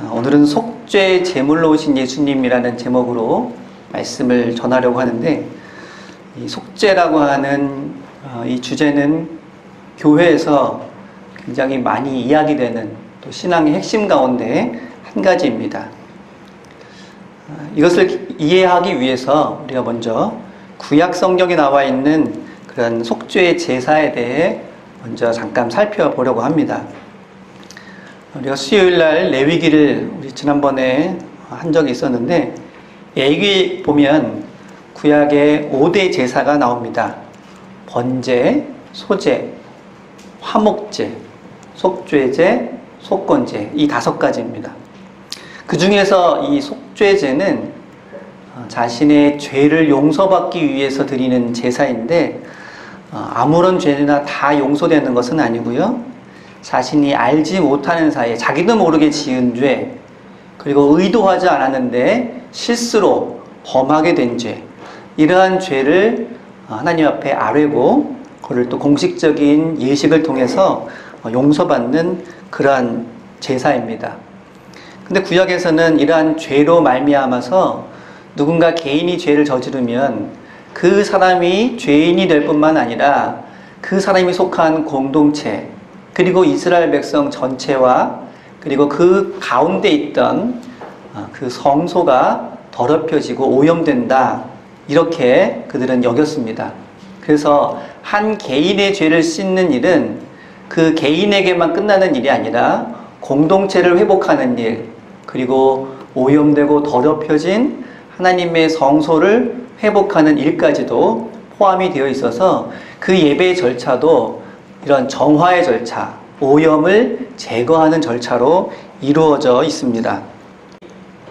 오늘은 속죄 제물로 오신 예수님이라는 제목으로 말씀을 전하려고 하는데, 이 속죄라고 하는 이 주제는 교회에서 굉장히 많이 이야기되는 또 신앙의 핵심 가운데 한 가지입니다. 이것을 이해하기 위해서 우리가 먼저 구약 성경에 나와 있는 그런 속죄의 제사에 대해 먼저 잠깐 살펴보려고 합니다. 우리가 수요일날 레위기를 우리 지난번에 한 적이 있었는데, 여기 보면 구약의 5대 제사가 나옵니다. 번제, 소제, 화목제, 속죄제, 속건제, 이 5가지입니다. 그 중에서 이 속죄제는 자신의 죄를 용서받기 위해서 드리는 제사인데, 아무런 죄나 다 용서되는 것은 아니고요, 자신이 알지 못하는 사이에 자기도 모르게 지은 죄, 그리고 의도하지 않았는데 실수로 범하게 된 죄, 이러한 죄를 하나님 앞에 아뢰고 그를 또 공식적인 예식을 통해서 용서받는 그러한 제사입니다. 근데 구약에서는 이러한 죄로 말미암아서 누군가 개인이 죄를 저지르면 그 사람이 죄인이 될 뿐만 아니라 그 사람이 속한 공동체, 그리고 이스라엘 백성 전체와 그리고 그 가운데 있던 그 성소가 더럽혀지고 오염된다, 이렇게 그들은 여겼습니다. 그래서 한 개인의 죄를 씻는 일은 그 개인에게만 끝나는 일이 아니라 공동체를 회복하는 일, 그리고 오염되고 더럽혀진 하나님의 성소를 회복하는 일까지도 포함이 되어 있어서 그 예배의 절차도 이런 정화의 절차, 오염을 제거하는 절차로 이루어져 있습니다.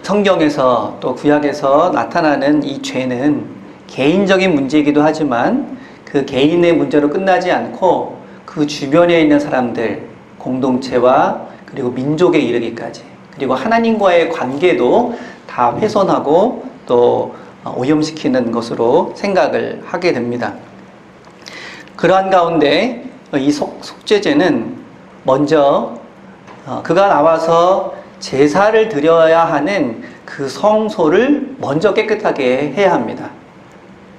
성경에서 또 구약에서 나타나는 이 죄는 개인적인 문제이기도 하지만 그 개인의 문제로 끝나지 않고 그 주변에 있는 사람들, 공동체와 그리고 민족에 이르기까지, 그리고 하나님과의 관계도 다 훼손하고 또 오염시키는 것으로 생각을 하게 됩니다. 그러한 가운데 이 속죄제는 먼저 그가 나와서 제사를 드려야 하는 그 성소를 먼저 깨끗하게 해야 합니다.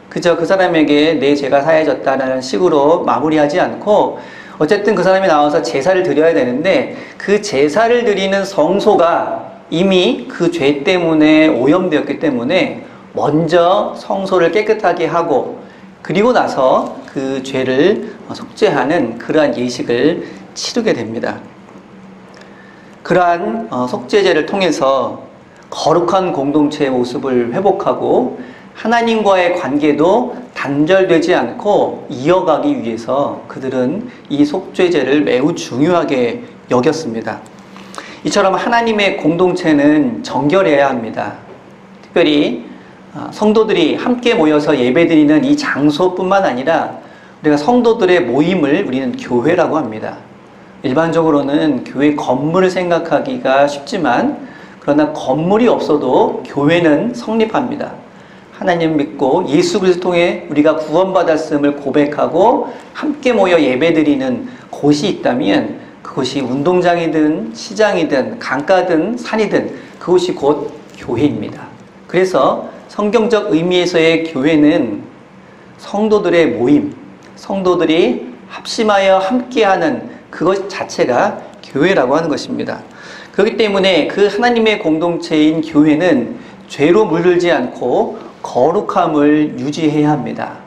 그저 그 사람에게 내 죄가 사해졌다는 식으로 마무리하지 않고, 어쨌든 그 사람이 나와서 제사를 드려야 되는데 그 제사를 드리는 성소가 이미 그 죄 때문에 오염되었기 때문에 먼저 성소를 깨끗하게 하고, 그리고 나서 그 죄를 속죄하는 그러한 예식을 치르게 됩니다. 그러한 속죄제를 통해서 거룩한 공동체의 모습을 회복하고 하나님과의 관계도 단절되지 않고 이어가기 위해서 그들은 이 속죄제를 매우 중요하게 여겼습니다. 이처럼 하나님의 공동체는 정결해야 합니다. 특별히 성도들이 함께 모여서 예배드리는 이 장소뿐만 아니라 우리가 성도들의 모임을 우리는 교회라고 합니다. 일반적으로는 교회 건물을 생각하기가 쉽지만, 그러나 건물이 없어도 교회는 성립합니다. 하나님 믿고 예수 그리스도 통해 우리가 구원받았음을 고백하고 함께 모여 예배드리는 곳이 있다면 그곳이 운동장이든 시장이든 강가든 산이든 그곳이 곧 교회입니다. 그래서 성경적 의미에서의 교회는 성도들의 모임, 성도들이 합심하여 함께하는 그것 자체가 교회라고 하는 것입니다. 그렇기 때문에 그 하나님의 공동체인 교회는 죄로 물들지 않고 거룩함을 유지해야 합니다.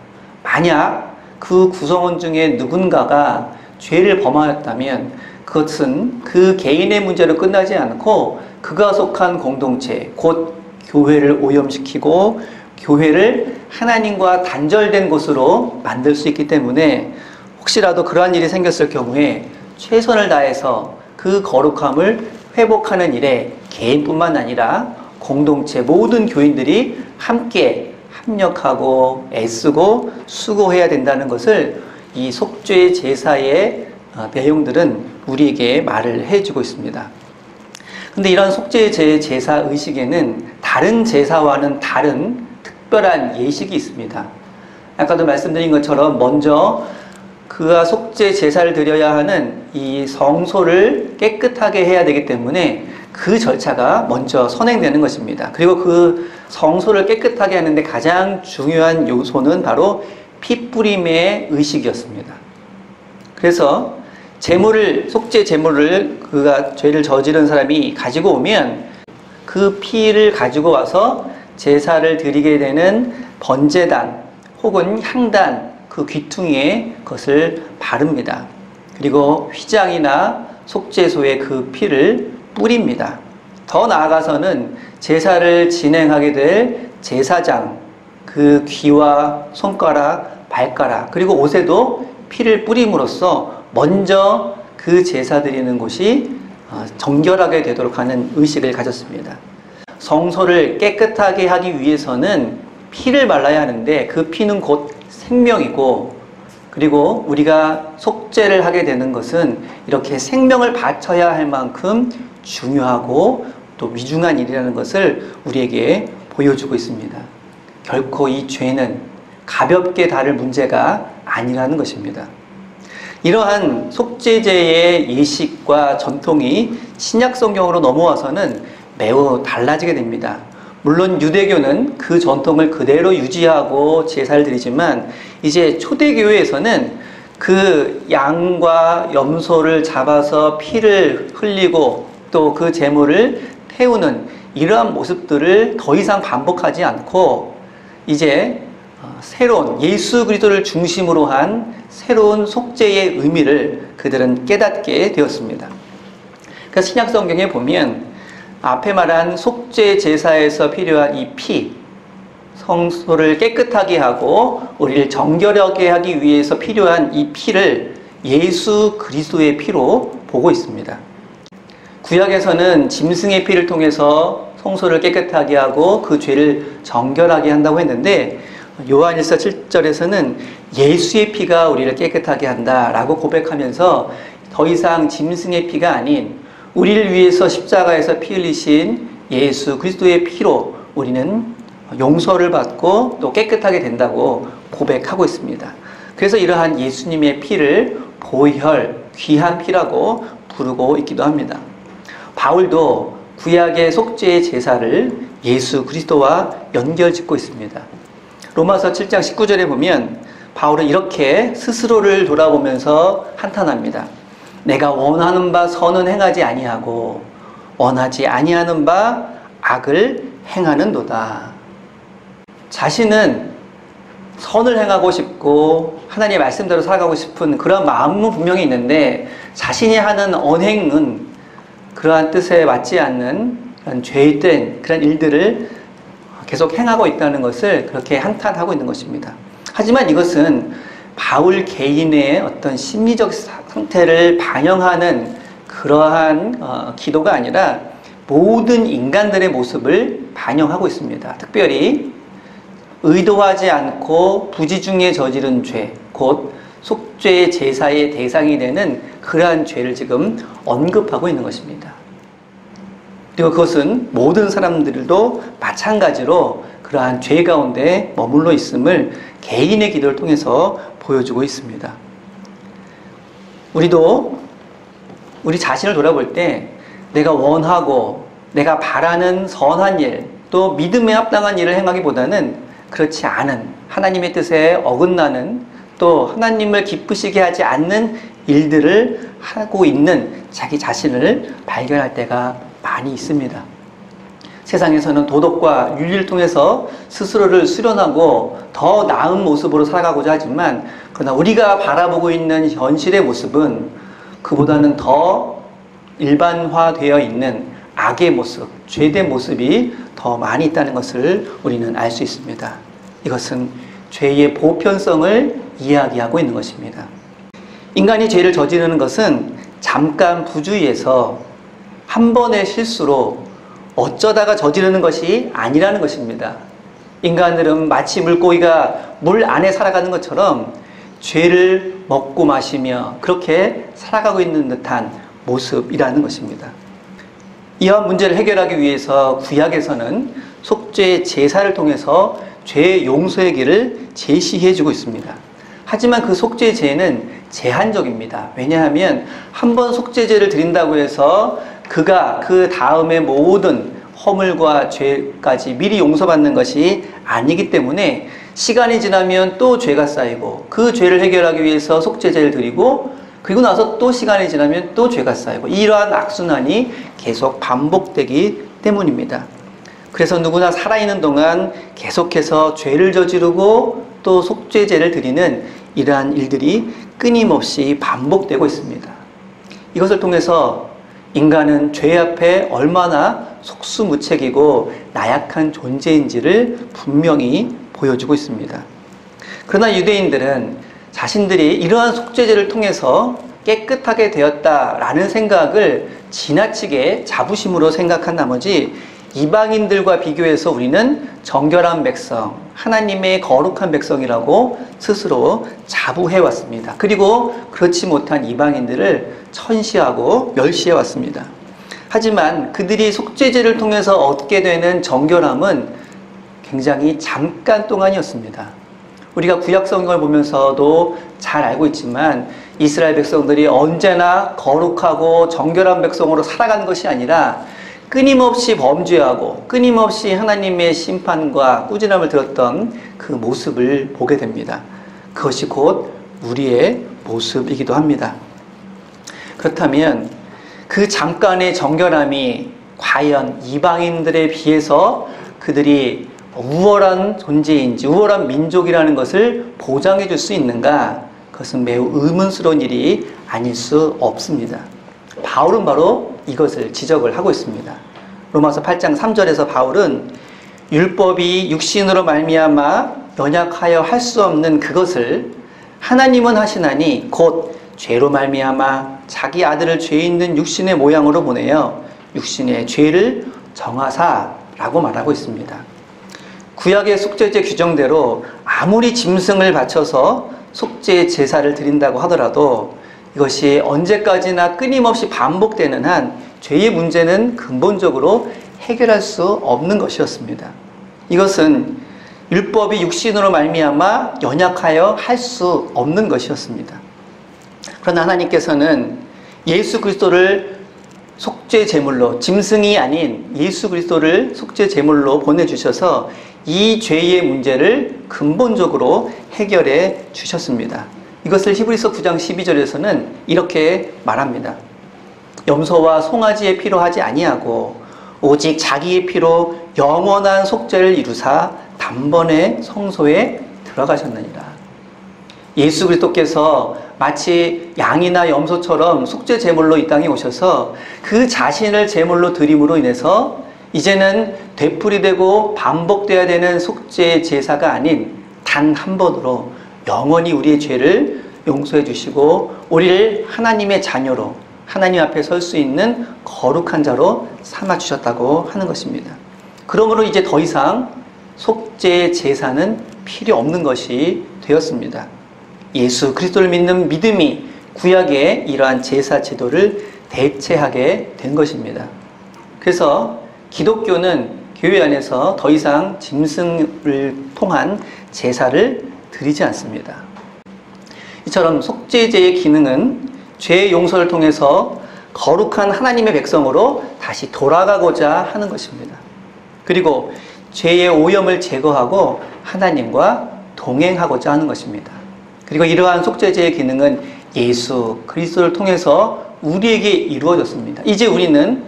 만약 그 구성원 중에 누군가가 죄를 범하였다면 그것은 그 개인의 문제로 끝나지 않고 그가 속한 공동체, 곧 교회를 오염시키고 교회를 하나님과 단절된 곳으로 만들 수 있기 때문에 혹시라도 그러한 일이 생겼을 경우에 최선을 다해서 그 거룩함을 회복하는 일에 개인뿐만 아니라 공동체 모든 교인들이 함께 합력하고 애쓰고 수고해야 된다는 것을 이 속죄 제사의 내용들은 우리에게 말을 해주고 있습니다. 근데 이런 속죄 제사 의식에는 다른 제사와는 다른 특별한 예식이 있습니다. 아까도 말씀드린 것처럼 먼저 그가 속죄 제사를 드려야 하는 이 성소를 깨끗하게 해야 되기 때문에 그 절차가 먼저 선행되는 것입니다. 그리고 그 성소를 깨끗하게 하는데 가장 중요한 요소는 바로 피 뿌림의 의식이었습니다. 그래서 속죄 제물을 그가 죄를 저지른 사람이 가지고 오면 그 피를 가지고 와서 제사를 드리게 되는 번제단 혹은 향단 그 귀퉁이에 그것을 바릅니다. 그리고 휘장이나 속죄소에 그 피를 뿌립니다. 더 나아가서는 제사를 진행하게 될 제사장 그 귀와 손가락, 발가락 그리고 옷에도 피를 뿌림으로써 먼저 그 제사 드리는 곳이 정결하게 되도록 하는 의식을 가졌습니다. 성소를 깨끗하게 하기 위해서는 피를 발라야 하는데 그 피는 곧 생명이고 그리고 우리가 속죄를 하게 되는 것은 이렇게 생명을 바쳐야 할 만큼 중요하고 또 위중한 일이라는 것을 우리에게 보여주고 있습니다. 결코 이 죄는 가볍게 다룰 문제가 아니라는 것입니다. 이러한 속죄제의 예식과 전통이 신약 성경으로 넘어와서는 매우 달라지게 됩니다. 물론 유대교는 그 전통을 그대로 유지하고 제사를 드리지만 이제 초대교회에서는 그 양과 염소를 잡아서 피를 흘리고 또 그 제물을 태우는 이러한 모습들을 더 이상 반복하지 않고 이제 새로운 예수 그리스도를 중심으로 한 새로운 속죄의 의미를 그들은 깨닫게 되었습니다. 그래서 신약 성경에 보면 앞에 말한 속죄 제사에서 필요한 이 피, 성소를 깨끗하게 하고 우리를 정결하게 하기 위해서 필요한 이 피를 예수 그리스도의 피로 보고 있습니다. 구약에서는 짐승의 피를 통해서 성소를 깨끗하게 하고 그 죄를 정결하게 한다고 했는데 요한일서 7절에서는 예수의 피가 우리를 깨끗하게 한다라고 고백하면서 더 이상 짐승의 피가 아닌 우리를 위해서 십자가에서 피 흘리신 예수 그리스도의 피로 우리는 용서를 받고 또 깨끗하게 된다고 고백하고 있습니다. 그래서 이러한 예수님의 피를 보혈, 귀한 피라고 부르고 있기도 합니다. 바울도 구약의 속죄의 제사를 예수 그리스도와 연결짓고 있습니다. 로마서 7장 19절에 보면 바울은 이렇게 스스로를 돌아보면서 한탄합니다. 내가 원하는 바 선은 행하지 아니하고 원하지 아니하는 바 악을 행하는도다. 자신은 선을 행하고 싶고 하나님의 말씀대로 살아가고 싶은 그런 마음은 분명히 있는데 자신이 하는 언행은 그러한 뜻에 맞지 않는 그런 죄된 그런 일들을 계속 행하고 있다는 것을 그렇게 한탄하고 있는 것입니다. 하지만 이것은 바울 개인의 어떤 심리적 상태를 반영하는 그러한 기도가 아니라 모든 인간들의 모습을 반영하고 있습니다. 특별히 의도하지 않고 부지중에 저지른 죄, 곧 속죄 제사의 대상이 되는 그러한 죄를 지금 언급하고 있는 것입니다. 그리고 그것은 모든 사람들도 마찬가지로 그러한 죄 가운데 머물러 있음을 개인의 기도를 통해서 보여주고 있습니다. 우리도 우리 자신을 돌아볼 때 내가 원하고 내가 바라는 선한 일, 또 믿음에 합당한 일을 행하기보다는 그렇지 않은 하나님의 뜻에 어긋나는 또 하나님을 기쁘시게 하지 않는 일들을 하고 있는 자기 자신을 발견할 때가 많이 있습니다. 세상에서는 도덕과 윤리를 통해서 스스로를 수련하고 더 나은 모습으로 살아가고자 하지만 그러나 우리가 바라보고 있는 현실의 모습은 그보다는 더 일반화되어 있는 악의 모습, 죄된 모습이 더 많이 있다는 것을 우리는 알 수 있습니다. 이것은 죄의 보편성을 이야기하고 있는 것입니다. 인간이 죄를 저지르는 것은 잠깐 부주의해서 한 번의 실수로 어쩌다가 저지르는 것이 아니라는 것입니다. 인간들은 마치 물고기가 물 안에 살아가는 것처럼 죄를 먹고 마시며 그렇게 살아가고 있는 듯한 모습이라는 것입니다. 이러한 문제를 해결하기 위해서 구약에서는 속죄 제사를 통해서 죄 용서의 길을 제시해주고 있습니다. 하지만 그 속죄제는 제한적입니다. 왜냐하면 한 번 속죄제를 드린다고 해서 그가 그 다음에 모든 허물과 죄까지 미리 용서받는 것이 아니기 때문에 시간이 지나면 또 죄가 쌓이고 그 죄를 해결하기 위해서 속죄제를 드리고 그리고 나서 또 시간이 지나면 또 죄가 쌓이고 이러한 악순환이 계속 반복되기 때문입니다. 그래서 누구나 살아있는 동안 계속해서 죄를 저지르고 또 속죄제를 드리는 이러한 일들이 끊임없이 반복되고 있습니다. 이것을 통해서 인간은 죄 앞에 얼마나 속수무책이고 나약한 존재인지를 분명히 보여주고 있습니다. 그러나 유대인들은 자신들이 이러한 속죄제를 통해서 깨끗하게 되었다라는 생각을 지나치게 자부심으로 생각한 나머지 이방인들과 비교해서 우리는 정결한 백성, 하나님의 거룩한 백성이라고 스스로 자부해 왔습니다. 그리고 그렇지 못한 이방인들을 천시하고 멸시해 왔습니다. 하지만 그들이 속죄제를 통해서 얻게 되는 정결함은 굉장히 잠깐 동안이었습니다. 우리가 구약 성경을 보면서도 잘 알고 있지만 이스라엘 백성들이 언제나 거룩하고 정결한 백성으로 살아가는 것이 아니라 끊임없이 범죄하고 끊임없이 하나님의 심판과 꾸지람을 들었던 그 모습을 보게 됩니다. 그것이 곧 우리의 모습이기도 합니다. 그렇다면 그 잠깐의 정결함이 과연 이방인들에 비해서 그들이 우월한 존재인지 우월한 민족이라는 것을 보장해 줄 수 있는가? 그것은 매우 의문스러운 일이 아닐 수 없습니다. 바울은 바로 이것을 지적을 하고 있습니다. 로마서 8장 3절에서 바울은 율법이 육신으로 말미암아 연약하여 할 수 없는 그것을 하나님은 하시나니 곧 죄로 말미암아 자기 아들을 죄 있는 육신의 모양으로 보내어 육신의 죄를 정하사라고 말하고 있습니다. 구약의 속죄제 규정대로 아무리 짐승을 바쳐서 속죄 제사를 드린다고 하더라도 이것이 언제까지나 끊임없이 반복되는 한 죄의 문제는 근본적으로 해결할 수 없는 것이었습니다. 이것은 율법이 육신으로 말미암아 연약하여 할 수 없는 것이었습니다. 그러나 하나님께서는 예수 그리스도를 속죄 제물로, 짐승이 아닌 예수 그리스도를 속죄 제물로 보내주셔서 이 죄의 문제를 근본적으로 해결해 주셨습니다. 이것을 히브리서 9장 12절에서는 이렇게 말합니다. 염소와 송아지의 피로 하지 아니하고 오직 자기의 피로 영원한 속죄를 이루사 단번에 성소에 들어가셨느니라. 예수 그리스도께서 마치 양이나 염소처럼 속죄 제물로 이 땅에 오셔서 그 자신을 제물로 드림으로 인해서 이제는 되풀이되고 반복돼야 되는 속죄 제사가 아닌 단 한 번으로 영원히 우리의 죄를 용서해 주시고 우리를 하나님의 자녀로 하나님 앞에 설 수 있는 거룩한 자로 삼아 주셨다고 하는 것입니다. 그러므로 이제 더 이상 속죄 제사는 필요 없는 것이 되었습니다. 예수 그리스도를 믿는 믿음이 구약의 이러한 제사 제도를 대체하게 된 것입니다. 그래서 기독교는 교회 안에서 더 이상 짐승을 통한 제사를 드리지 않습니다. 이처럼 속죄제의 기능은 죄의 용서를 통해서 거룩한 하나님의 백성으로 다시 돌아가고자 하는 것입니다. 그리고 죄의 오염을 제거하고 하나님과 동행하고자 하는 것입니다. 그리고 이러한 속죄제의 기능은 예수 그리스도를 통해서 우리에게 이루어졌습니다. 이제 우리는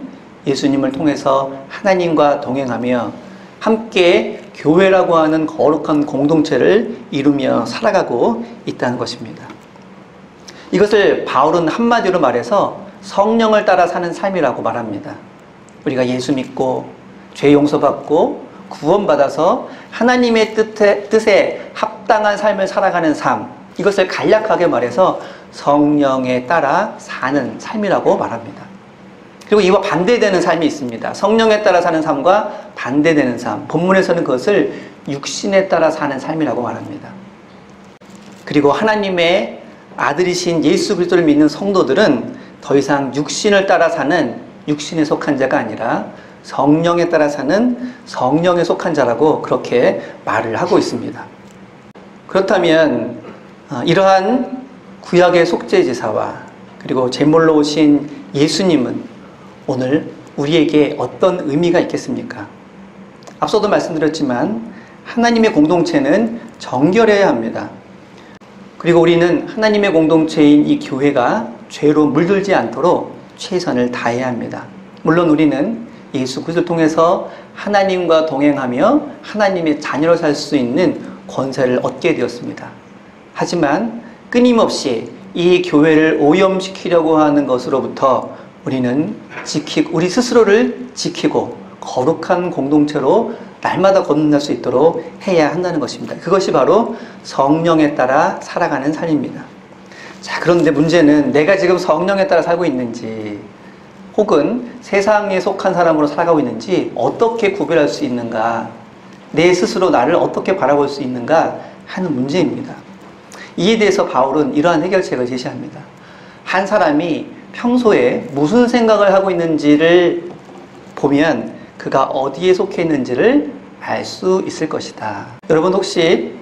예수님을 통해서 하나님과 동행하며 함께 교회라고 하는 거룩한 공동체를 이루며 살아가고 있다는 것입니다. 이것을 바울은 한마디로 말해서 성령을 따라 사는 삶이라고 말합니다. 우리가 예수 믿고 죄 용서받고 구원받아서 하나님의 뜻에 합당한 삶을 살아가는 삶, 이것을 간략하게 말해서 성령에 따라 사는 삶이라고 말합니다. 그리고 이와 반대되는 삶이 있습니다. 성령에 따라 사는 삶과 반대되는 삶. 본문에서는 그것을 육신에 따라 사는 삶이라고 말합니다. 그리고 하나님의 아들이신 예수 그리스도를 믿는 성도들은 더 이상 육신을 따라 사는 육신에 속한 자가 아니라 성령에 따라 사는 성령에 속한 자라고 그렇게 말을 하고 있습니다. 그렇다면 이러한 구약의 속죄제사와 그리고 제물로 오신 예수님은 오늘 우리에게 어떤 의미가 있겠습니까? 앞서도 말씀드렸지만 하나님의 공동체는 정결해야 합니다. 그리고 우리는 하나님의 공동체인 이 교회가 죄로 물들지 않도록 최선을 다해야 합니다. 물론 우리는 예수 그리스도를 통해서 하나님과 동행하며 하나님의 자녀로 살 수 있는 권세를 얻게 되었습니다. 하지만 끊임없이 이 교회를 오염시키려고 하는 것으로부터 우리는 우리 스스로를 지키고 거룩한 공동체로 날마다 거듭날 수 있도록 해야 한다는 것입니다. 그것이 바로 성령에 따라 살아가는 삶입니다. 자, 그런데 문제는 내가 지금 성령에 따라 살고 있는지 혹은 세상에 속한 사람으로 살아가고 있는지 어떻게 구별할 수 있는가, 내 스스로 나를 어떻게 바라볼 수 있는가 하는 문제입니다. 이에 대해서 바울은 이러한 해결책을 제시합니다. 한 사람이 평소에 무슨 생각을 하고 있는지를 보면 그가 어디에 속해 있는지를 알 수 있을 것이다. 여러분 혹시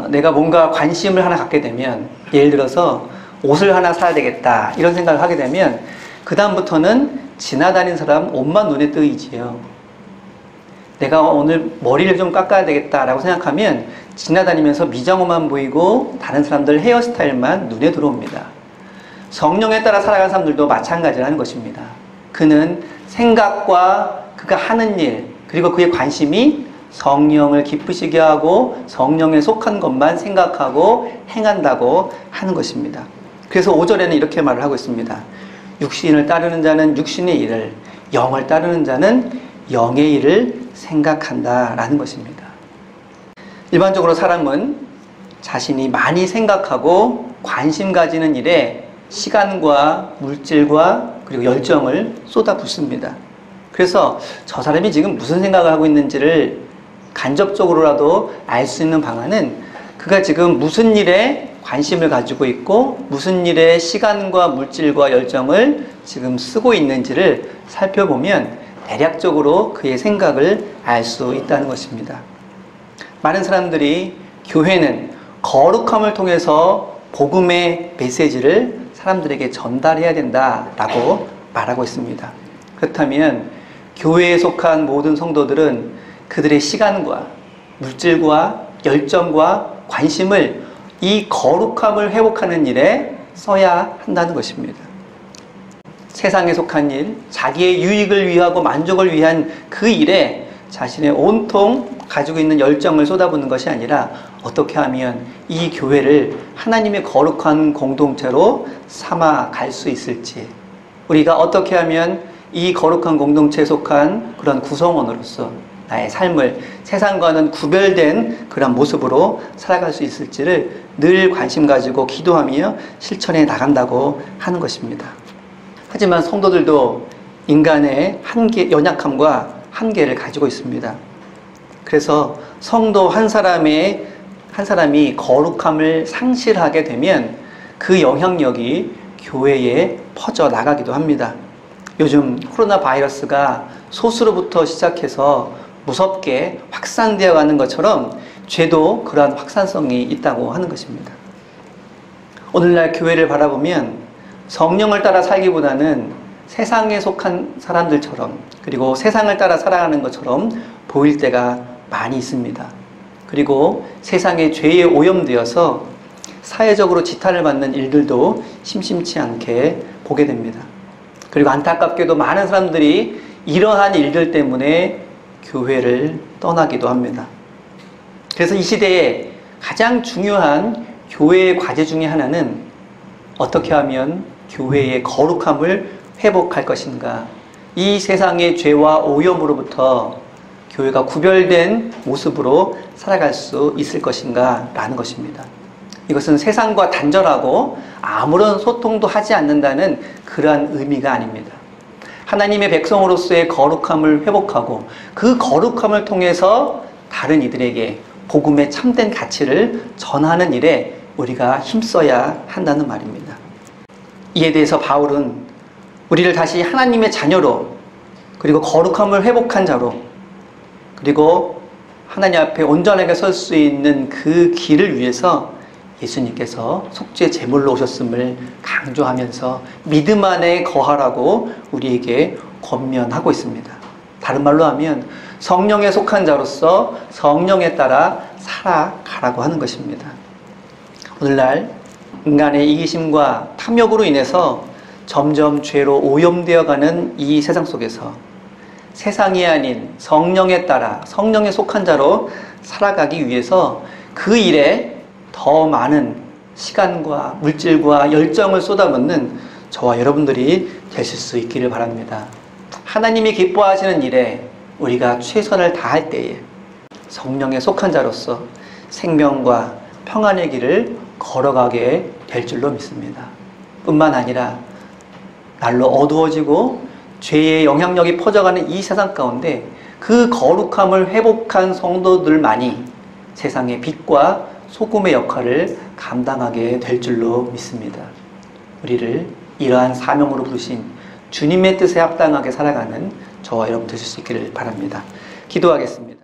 내가 뭔가 관심을 하나 갖게 되면, 예를 들어서 옷을 하나 사야 되겠다 이런 생각을 하게 되면 그 다음부터는 지나다니는 사람 옷만 눈에 뜨이지요. 내가 오늘 머리를 좀 깎아야 되겠다라고 생각하면 지나다니면서 미장원만 보이고 다른 사람들 헤어스타일만 눈에 들어옵니다. 성령에 따라 살아가는 사람들도 마찬가지라는 것입니다. 그는 생각과 그가 하는 일, 그리고 그의 관심이 성령을 기쁘시게 하고 성령에 속한 것만 생각하고 행한다고 하는 것입니다. 그래서 5절에는 이렇게 말을 하고 있습니다. 육신을 따르는 자는 육신의 일을, 영을 따르는 자는 영의 일을 생각한다라는 것입니다. 일반적으로 사람은 자신이 많이 생각하고 관심 가지는 일에 시간과 물질과 그리고 열정을 쏟아붓습니다. 그래서 저 사람이 지금 무슨 생각을 하고 있는지를 간접적으로라도 알 수 있는 방안은 그가 지금 무슨 일에 관심을 가지고 있고 무슨 일에 시간과 물질과 열정을 지금 쓰고 있는지를 살펴보면 대략적으로 그의 생각을 알 수 있다는 것입니다. 많은 사람들이 교회는 거룩함을 통해서 복음의 메시지를 사람들에게 전달해야 된다라고 말하고 있습니다. 그렇다면 교회에 속한 모든 성도들은 그들의 시간과 물질과 열정과 관심을 이 거룩함을 회복하는 일에 써야 한다는 것입니다. 세상에 속한 일, 자기의 유익을 위하고 만족을 위한 그 일에 자신의 온통 가지고 있는 열정을 쏟아붓는 것이 아니라 어떻게 하면 이 교회를 하나님의 거룩한 공동체로 삼아 갈 수 있을지, 우리가 어떻게 하면 이 거룩한 공동체에 속한 그런 구성원으로서 나의 삶을 세상과는 구별된 그런 모습으로 살아갈 수 있을지를 늘 관심 가지고 기도하며 실천해 나간다고 하는 것입니다. 하지만 성도들도 인간의 연약함과 한계를 가지고 있습니다. 그래서 성도 한 사람이 거룩함을 상실하게 되면 그 영향력이 교회에 퍼져 나가기도 합니다. 요즘 코로나 바이러스가 소수로부터 시작해서 무섭게 확산되어 가는 것처럼 죄도 그러한 확산성이 있다고 하는 것입니다. 오늘날 교회를 바라보면 성령을 따라 살기보다는 세상에 속한 사람들처럼, 그리고 세상을 따라 살아가는 것처럼 보일 때가 많이 있습니다. 그리고 세상의 죄에 오염되어서 사회적으로 지탄을 받는 일들도 심심치 않게 보게 됩니다. 그리고 안타깝게도 많은 사람들이 이러한 일들 때문에 교회를 떠나기도 합니다. 그래서 이 시대에 가장 중요한 교회의 과제 중에 하나는 어떻게 하면 교회의 거룩함을 회복할 것인가, 이 세상의 죄와 오염으로부터 교회가 구별된 모습으로 살아갈 수 있을 것인가 라는 것입니다. 이것은 세상과 단절하고 아무런 소통도 하지 않는다는 그러한 의미가 아닙니다. 하나님의 백성으로서의 거룩함을 회복하고 그 거룩함을 통해서 다른 이들에게 복음의 참된 가치를 전하는 일에 우리가 힘써야 한다는 말입니다. 이에 대해서 바울은 우리를 다시 하나님의 자녀로, 그리고 거룩함을 회복한 자로, 그리고 하나님 앞에 온전하게 설 수 있는 그 길을 위해서 예수님께서 속죄 제물로 오셨음을 강조하면서 믿음 안에 거하라고 우리에게 권면하고 있습니다. 다른 말로 하면 성령에 속한 자로서 성령에 따라 살아가라고 하는 것입니다. 오늘날 인간의 이기심과 탐욕으로 인해서 점점 죄로 오염되어가는 이 세상 속에서 세상이 아닌 성령에 따라 성령에 속한 자로 살아가기 위해서 그 일에 더 많은 시간과 물질과 열정을 쏟아붓는 저와 여러분들이 되실 수 있기를 바랍니다. 하나님이 기뻐하시는 일에 우리가 최선을 다할 때에 성령에 속한 자로서 생명과 평안의 길을 걸어가게 될 줄로 믿습니다. 뿐만 아니라 날로 어두워지고 죄의 영향력이 퍼져가는 이 세상 가운데 그 거룩함을 회복한 성도들만이 세상의 빛과 소금의 역할을 감당하게 될 줄로 믿습니다. 우리를 이러한 사명으로 부르신 주님의 뜻에 합당하게 살아가는 저와 여러분 되실 수 있기를 바랍니다. 기도하겠습니다.